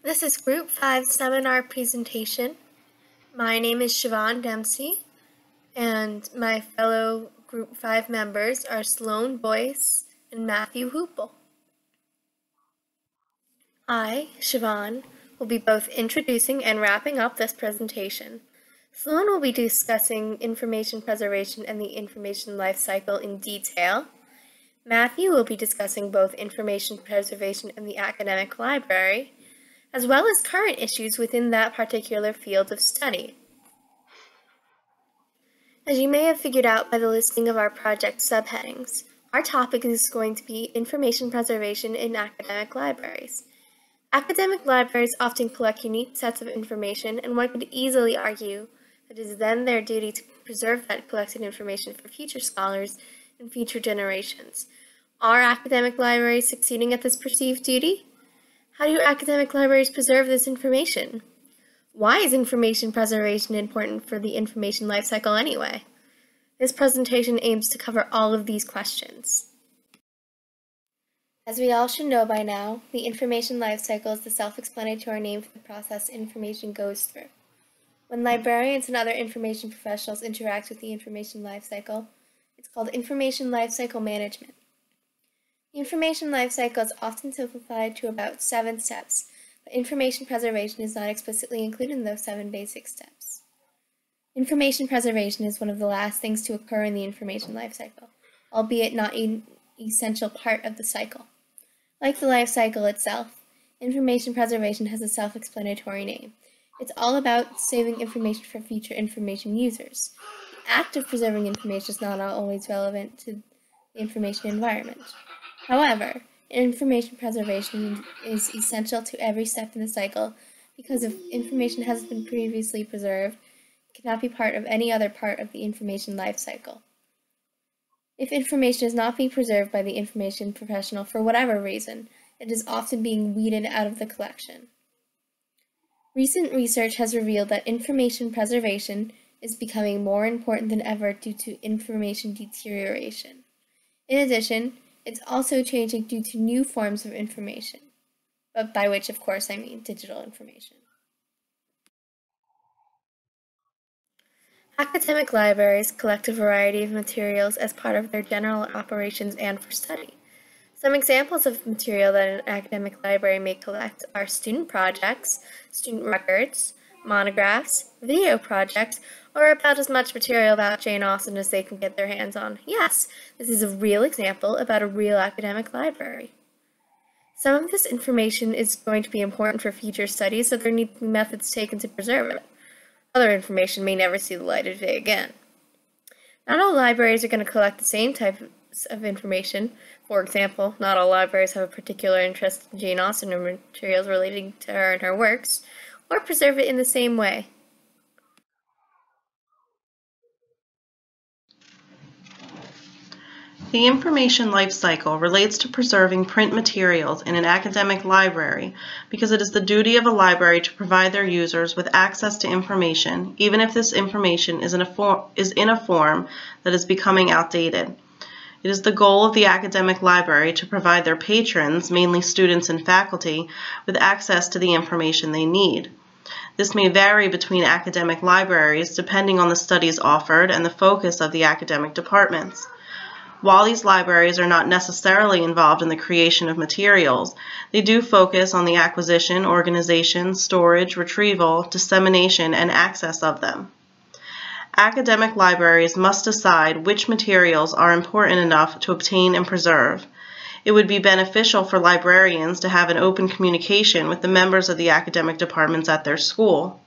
This is Group 5 seminar presentation. My name is Siobhan Dempsey, and my fellow Group 5 members are Sloane, Boyce, and Matthew Hoople. I, Siobhan, will be both introducing and wrapping up this presentation. Sloane will be discussing information preservation and the information life cycle in detail. Matthew will be discussing both information preservation and the academic library, as well as current issues within that particular field of study. As you may have figured out by the listing of our project subheadings, our topic is going to be information preservation in academic libraries. Academic libraries often collect unique sets of information, and one could easily argue that it is then their duty to preserve that collected information for future scholars and future generations. Are academic libraries succeeding at this perceived duty? How do academic libraries preserve this information? Why is information preservation important for the information life cycle anyway? This presentation aims to cover all of these questions. As we all should know by now, the information life cycle is the self-explanatory name for the process information goes through. When librarians and other information professionals interact with the information life cycle, it's called information life cycle management. The information life cycle is often simplified to about 7 steps, but information preservation is not explicitly included in those 7 basic steps. Information preservation is one of the last things to occur in the information life cycle, albeit not an essential part of the cycle. Like the life cycle itself, information preservation has a self-explanatory name. It's all about saving information for future information users. The act of preserving information is not always relevant to the information environment. However, information preservation is essential to every step in the cycle because if information has been previously preserved, it cannot be part of any other part of the information life cycle. If information is not being preserved by the information professional for whatever reason, it is often being weeded out of the collection. Recent research has revealed that information preservation is becoming more important than ever due to information deterioration. In addition, it's also changing due to new forms of information, but by which, of course, I mean digital information. Academic libraries collect a variety of materials as part of their general operations and for study. Some examples of material that an academic library may collect are student projects, student records, monographs, video projects, or about as much material about Jane Austen as they can get their hands on. Yes, this is a real example about a real academic library. Some of this information is going to be important for future studies, so there need to be methods taken to preserve it. Other information may never see the light of day again. Not all libraries are going to collect the same types of information. For example, not all libraries have a particular interest in Jane Austen or materials relating to her and her works, or preserve it in the same way. The information life cycle relates to preserving print materials in an academic library because it is the duty of a library to provide their users with access to information, even if this information is in a form that is becoming outdated. It is the goal of the academic library to provide their patrons, mainly students and faculty, with access to the information they need. This may vary between academic libraries depending on the studies offered and the focus of the academic departments. While these libraries are not necessarily involved in the creation of materials, they do focus on the acquisition, organization, storage, retrieval, dissemination, and access of them. Academic libraries must decide which materials are important enough to obtain and preserve. It would be beneficial for librarians to have an open communication with the members of the academic departments at their school.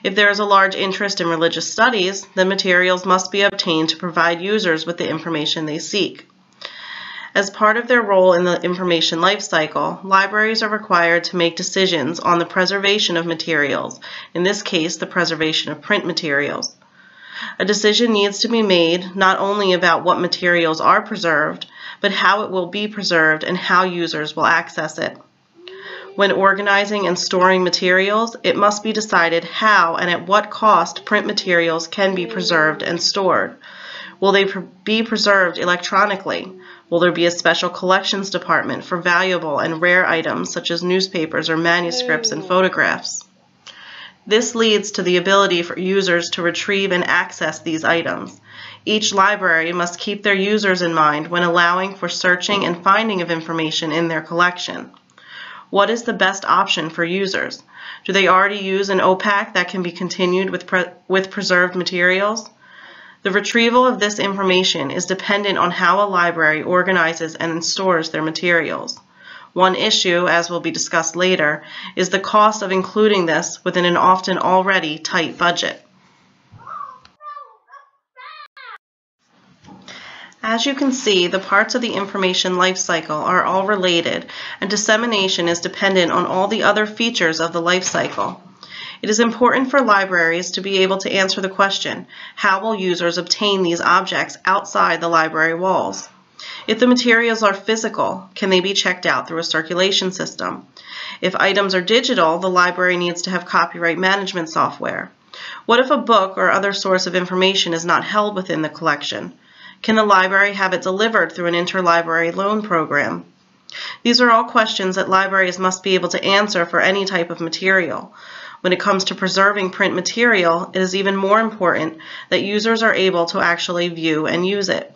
If there is a large interest in religious studies, then materials must be obtained to provide users with the information they seek. As part of their role in the information life cycle, libraries are required to make decisions on the preservation of materials, in this case, the preservation of print materials. A decision needs to be made not only about what materials are preserved, but how it will be preserved and how users will access it. When organizing and storing materials, it must be decided how and at what cost print materials can be preserved and stored. Will they be preserved electronically? Will there be a special collections department for valuable and rare items such as newspapers or manuscripts and photographs? This leads to the ability for users to retrieve and access these items. Each library must keep their users in mind when allowing for searching and finding of information in their collection. What is the best option for users? Do they already use an OPAC that can be continued with preserved materials? The retrieval of this information is dependent on how a library organizes and stores their materials. One issue, as will be discussed later, is the cost of including this within an often already tight budget. As you can see, the parts of the information life cycle are all related, and dissemination is dependent on all the other features of the life cycle. It is important for libraries to be able to answer the question, how will users obtain these objects outside the library walls? If the materials are physical, can they be checked out through a circulation system? If items are digital, the library needs to have copyright management software. What if a book or other source of information is not held within the collection? Can the library have it delivered through an interlibrary loan program? These are all questions that libraries must be able to answer for any type of material. When it comes to preserving print material, it is even more important that users are able to actually view and use it.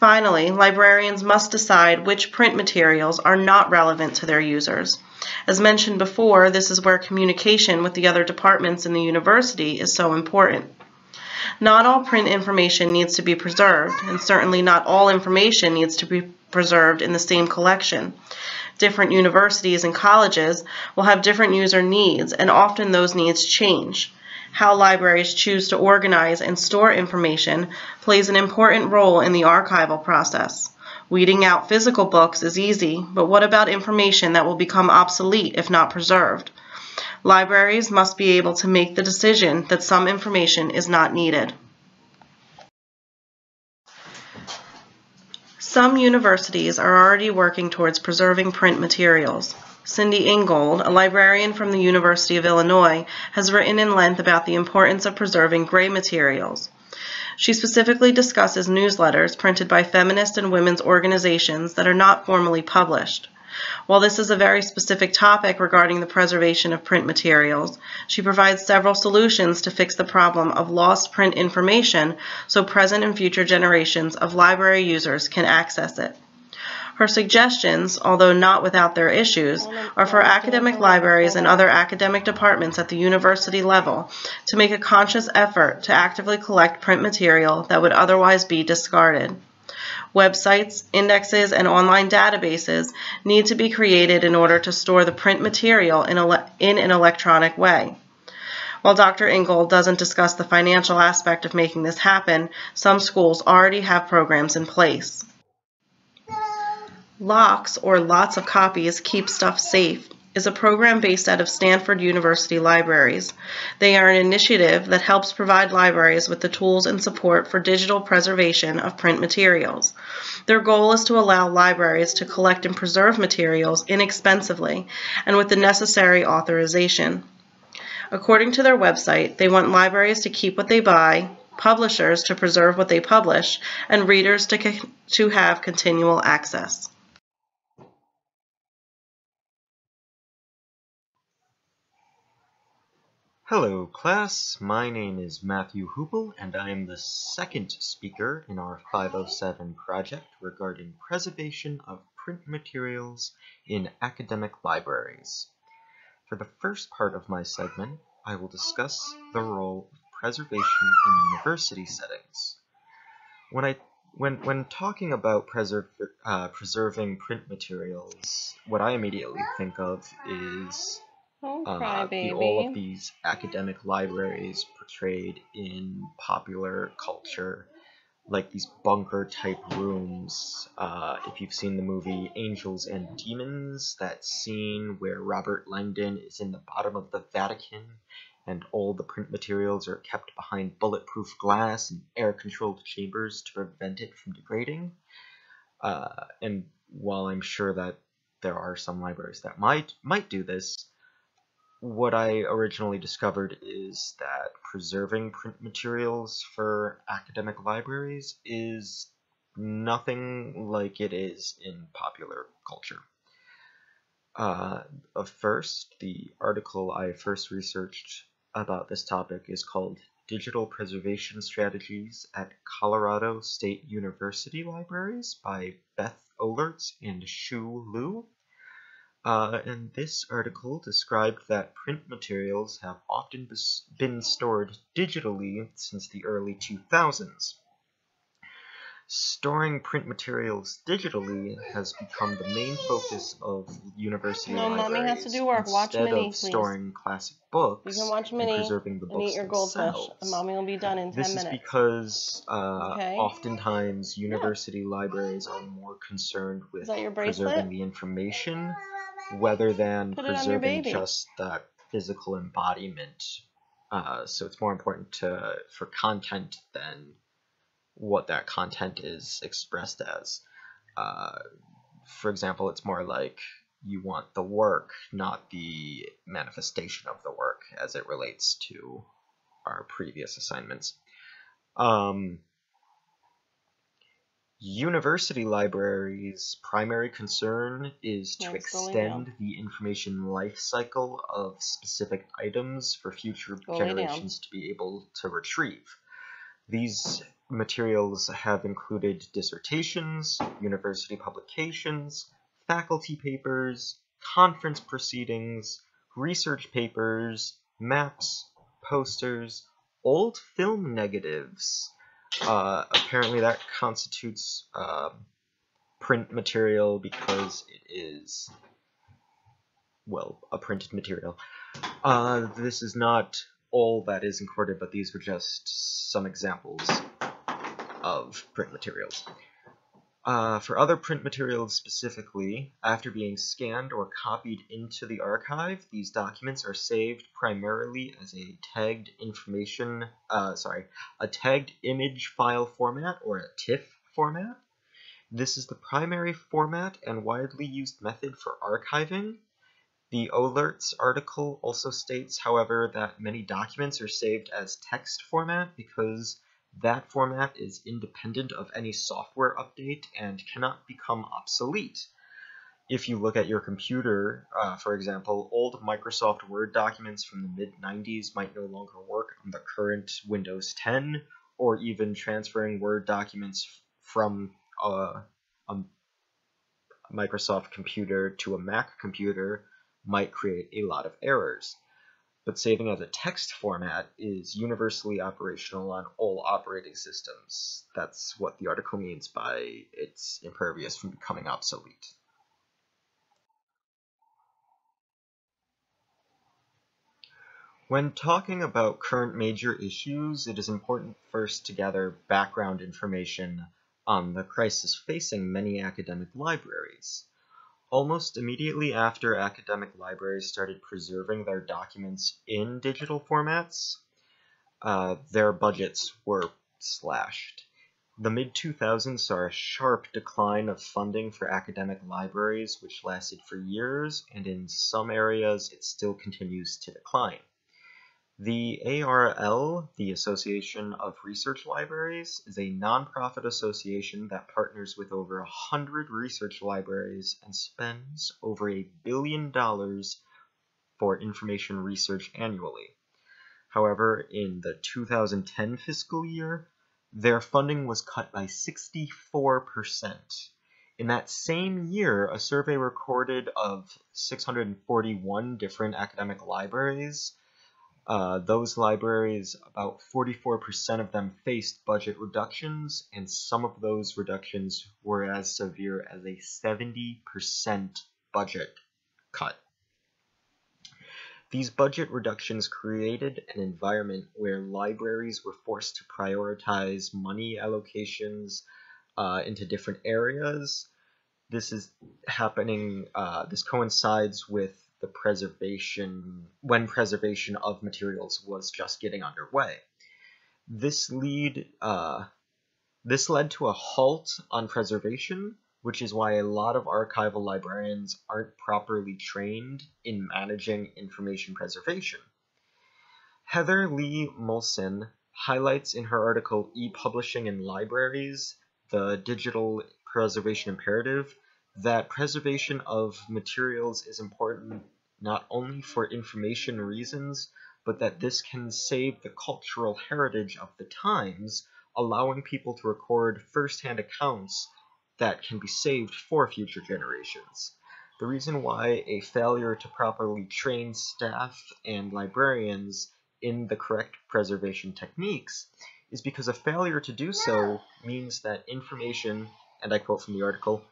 Finally, librarians must decide which print materials are not relevant to their users. As mentioned before, this is where communication with the other departments in the university is so important. Not all print information needs to be preserved, and certainly not all information needs to be preserved in the same collection. Different universities and colleges will have different user needs, and often those needs change. How libraries choose to organize and store information plays an important role in the archival process. Weeding out physical books is easy, but what about information that will become obsolete if not preserved? Libraries must be able to make the decision that some information is not needed. Some universities are already working towards preserving print materials. Cindy Ingold, a librarian from the University of Illinois, has written in length about the importance of preserving gray materials. She specifically discusses newsletters printed by feminist and women's organizations that are not formally published. While this is a very specific topic regarding the preservation of print materials, she provides several solutions to fix the problem of lost print information so present and future generations of library users can access it. Her suggestions, although not without their issues, are for academic libraries and other academic departments at the university level to make a conscious effort to actively collect print material that would otherwise be discarded. Websites, indexes, and online databases need to be created in order to store the print material in an electronic way. While Dr. Ingold doesn't discuss the financial aspect of making this happen, some schools already have programs in place. LOCKS, or Lots of Copies, Keep Stuff Safe, is a program based out of Stanford University Libraries. They are an initiative that helps provide libraries with the tools and support for digital preservation of print materials. Their goal is to allow libraries to collect and preserve materials inexpensively and with the necessary authorization. According to their website, they want libraries to keep what they buy, publishers to preserve what they publish, and readers to have continual access. Hello class, my name is Matthew Hoople and I am the second speaker in our 507 project regarding preservation of print materials in academic libraries. For the first part of my segment, I will discuss the role of preservation in university settings. When talking about preserving print materials, what I immediately think of is all of these academic libraries portrayed in popular culture, like these bunker type rooms. If you've seen the movie Angels and Demons, that scene where Robert Langdon is in the bottom of the Vatican and all the print materials are kept behind bulletproof glass and air-controlled chambers to prevent it from degrading. And while I'm sure that there are some libraries that might do this, what I originally discovered is that preserving print materials for academic libraries is nothing like it is in popular culture. First, the article I first researched about this topic is called Digital Preservation Strategies at Colorado State University Libraries by Beth Olertz and Shu Liu. And this article described that print materials have often been stored digitally since the early 2000s. Storing print materials digitally has become the main focus of university libraries Mommy has to do work. Watch instead Minnie, of please. storing classic books You can watch and Minnie preserving the and books eat your goldfish. themselves. And Mommy will be done in 10 This minutes. is because Okay. oftentimes university libraries are more concerned with Is that your preserving bracelet? the information rather than Put it on your preserving baby. just that physical embodiment. So it's more important for content than what that content is expressed as. For example, it's more like you want the work, not the manifestation of the work as it relates to our previous assignments. University libraries' primary concern is to extend the information life cycle of specific items for future generations to be able to retrieve. These materials have included dissertations, university publications, faculty papers, conference proceedings, research papers, maps, posters, old film negatives. Apparently that constitutes print material because it is, well, a printed material. This is not all that is included, but these were just some examples of print materials. For other print materials specifically, after being scanned or copied into the archive, these documents are saved primarily as a tagged a tagged image file format, or a TIFF format. This is the primary format and widely used method for archiving. The Olertz article also states, however, that many documents are saved as text format because that format is independent of any software update and cannot become obsolete. If you look at your computer, for example, old Microsoft Word documents from the mid-90s might no longer work on the current Windows 10, or even transferring Word documents from a Microsoft computer to a Mac computer might create a lot of errors. But saving as a text format is universally operational on all operating systems. That's what the article means by it's impervious from becoming obsolete. When talking about current major issues, it is important first to gather background information on the crisis facing many academic libraries. Almost immediately after academic libraries started preserving their documents in digital formats, their budgets were slashed. The mid-2000s saw a sharp decline of funding for academic libraries, which lasted for years, and in some areas it still continues to decline. The ARL, the Association of Research Libraries, is a nonprofit association that partners with over 100 research libraries and spends over $1 billion for information research annually. However, in the 2010 fiscal year, their funding was cut by 64%. In that same year, a survey recorded of 641 different academic libraries. Those libraries, about 44% of them faced budget reductions, and some of those reductions were as severe as a 70% budget cut. These budget reductions created an environment where libraries were forced to prioritize money allocations into different areas. This is happening, this coincides with the preservation of materials was just getting underway. This led to a halt on preservation, which is why a lot of archival librarians aren't properly trained in managing information preservation. Heather Lee Molson highlights in her article E-Publishing in Libraries the digital preservation imperative, that preservation of materials is important not only for information reasons, but that this can save the cultural heritage of the times, allowing people to record first-hand accounts that can be saved for future generations. The reason why a failure to properly train staff and librarians in the correct preservation techniques is because a failure to do so means that information, and I quote from the article,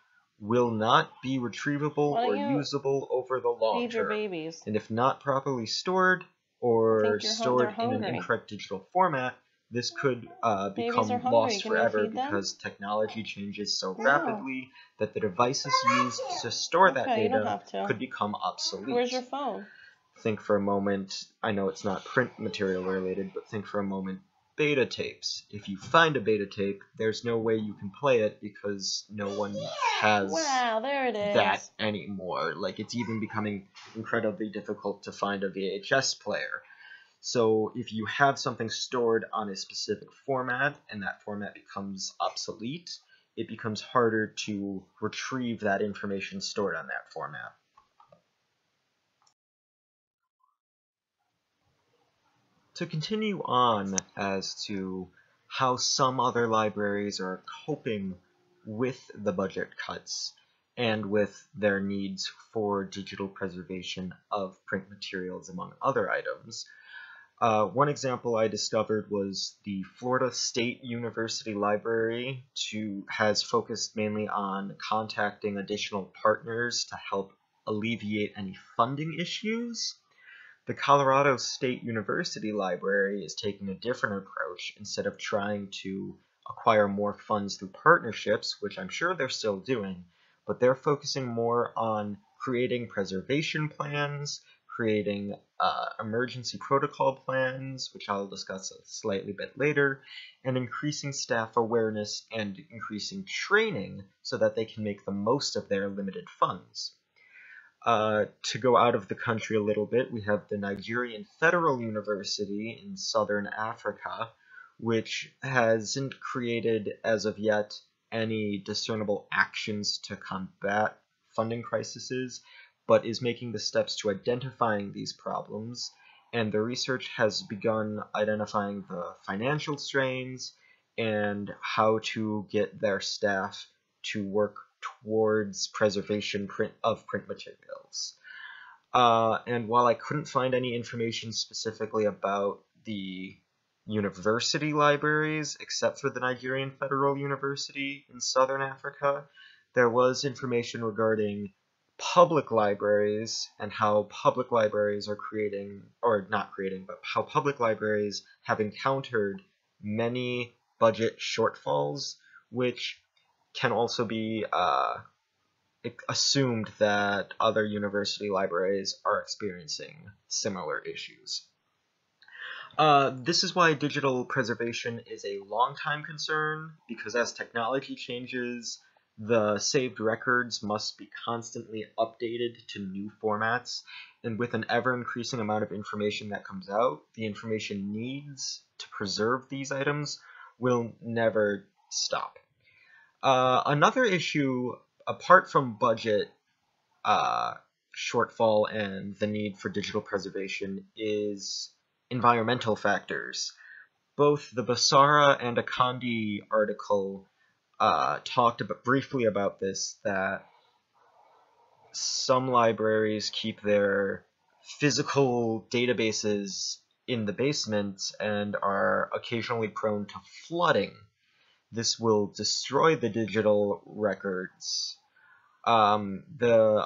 will not be retrievable or usable over the long feed your term. babies? And if not properly stored or stored in an incorrect digital format, this could become lost forever because technology changes so rapidly that the devices used to store that data could become obsolete. Where's your phone? Think for a moment, I know it's not print material related, but think for a moment, beta tapes. If you find a beta tape, there's no way you can play it because no one has that anymore. Like, it's even becoming incredibly difficult to find a VHS player. So if you have something stored on a specific format and that format becomes obsolete, it becomes harder to retrieve that information stored on that format. To continue on as to how some other libraries are coping with the budget cuts and with their needs for digital preservation of print materials, among other items, one example I discovered was the Florida State University Library has focused mainly on contacting additional partners to help alleviate any funding issues. The Colorado State University Library is taking a different approach. Instead of trying to acquire more funds through partnerships, which I'm sure they're still doing, but they're focusing more on creating preservation plans, creating emergency protocol plans, which I'll discuss a slightly bit later, and increasing staff awareness and increasing training so that they can make the most of their limited funds. To go out of the country a little bit, we have the Nigerian Federal University in Southern Africa, which hasn't created, as of yet, any discernible actions to combat funding crises, but is making the steps to identifying these problems, and the research has begun identifying the financial strains and how to get their staff to work towards preservation of print materials. And while I couldn't find any information specifically about the university libraries, except for the Nigerian Federal University in Southern Africa, there was information regarding public libraries and how public libraries are creating, or not creating, but how public libraries have encountered many budget shortfalls, which can also be assumed that other university libraries are experiencing similar issues. This is why digital preservation is a long-time concern, because as technology changes, the saved records must be constantly updated to new formats, and with an ever-increasing amount of information that comes out, the information needs to preserve these items will never stop. Another issue, apart from budget shortfall and the need for digital preservation, is environmental factors. Both the Basara and Akandi article talked briefly about this, that some libraries keep their physical databases in the basement and are occasionally prone to flooding. This will destroy the digital records. The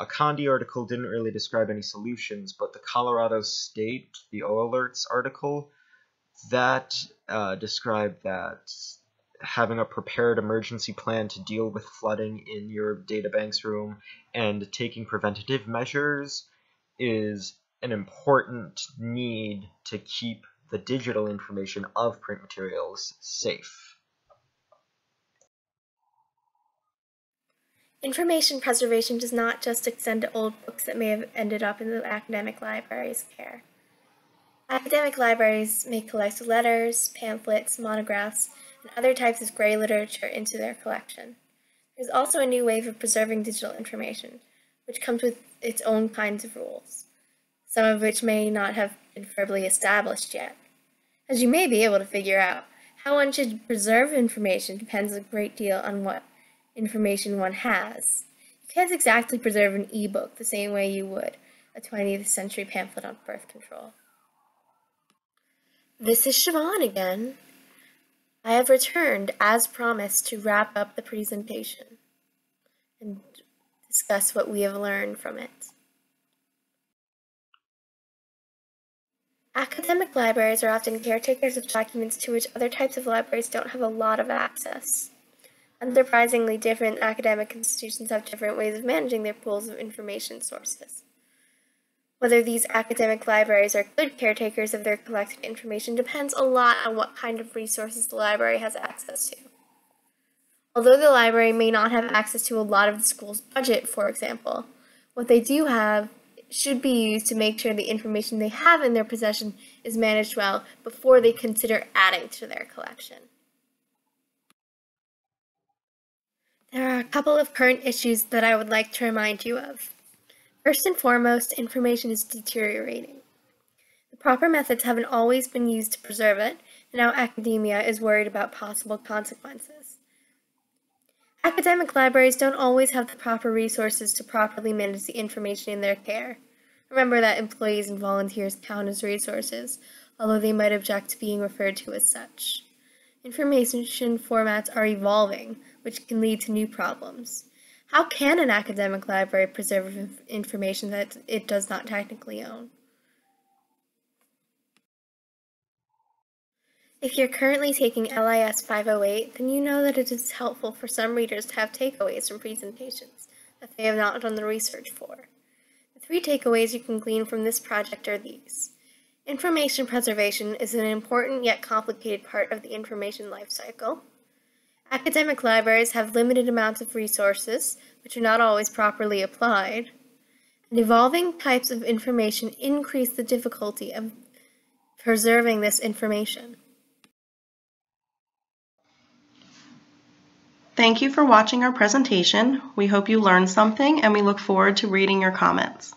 Akandi article didn't really describe any solutions, but the Colorado State, the O-Alerts article, that described that having a prepared emergency plan to deal with flooding in your databanks room and taking preventative measures is an important need to keep the digital information of print materials safe. Information preservation does not just extend to old books that may have ended up in the academic library's care. Academic libraries may collect letters, pamphlets, monographs, and other types of gray literature into their collection. There's also a new wave of preserving digital information, which comes with its own kinds of rules, some of which may not have been firmly established yet. As you may be able to figure out, how one should preserve information depends a great deal on what information one has. You can't exactly preserve an e-book the same way you would a 20th century pamphlet on birth control. This is Siobhan again. I have returned, as promised, to wrap up the presentation and discuss what we have learned from it. Academic libraries are often caretakers of documents to which other types of libraries don't have a lot of access. Unsurprisingly, different academic institutions have different ways of managing their pools of information sources. Whether these academic libraries are good caretakers of their collected information depends a lot on what kind of resources the library has access to. Although the library may not have access to a lot of the school's budget, for example, what they do have should be used to make sure the information they have in their possession is managed well before they consider adding to their collection. There are a couple of current issues that I would like to remind you of. First and foremost, information is deteriorating. The proper methods haven't always been used to preserve it, and now academia is worried about possible consequences. Academic libraries don't always have the proper resources to properly manage the information in their care. Remember that employees and volunteers count as resources, although they might object to being referred to as such. Information formats are evolving, which can lead to new problems. How can an academic library preserve information that it does not technically own? If you're currently taking LIS508, then you know that it is helpful for some readers to have takeaways from presentations that they have not done the research for. The 3 takeaways you can glean from this project are these. Information preservation is an important yet complicated part of the information life cycle. Academic libraries have limited amounts of resources, which are not always properly applied. And evolving types of information increase the difficulty of preserving this information. Thank you for watching our presentation. We hope you learned something and we look forward to reading your comments.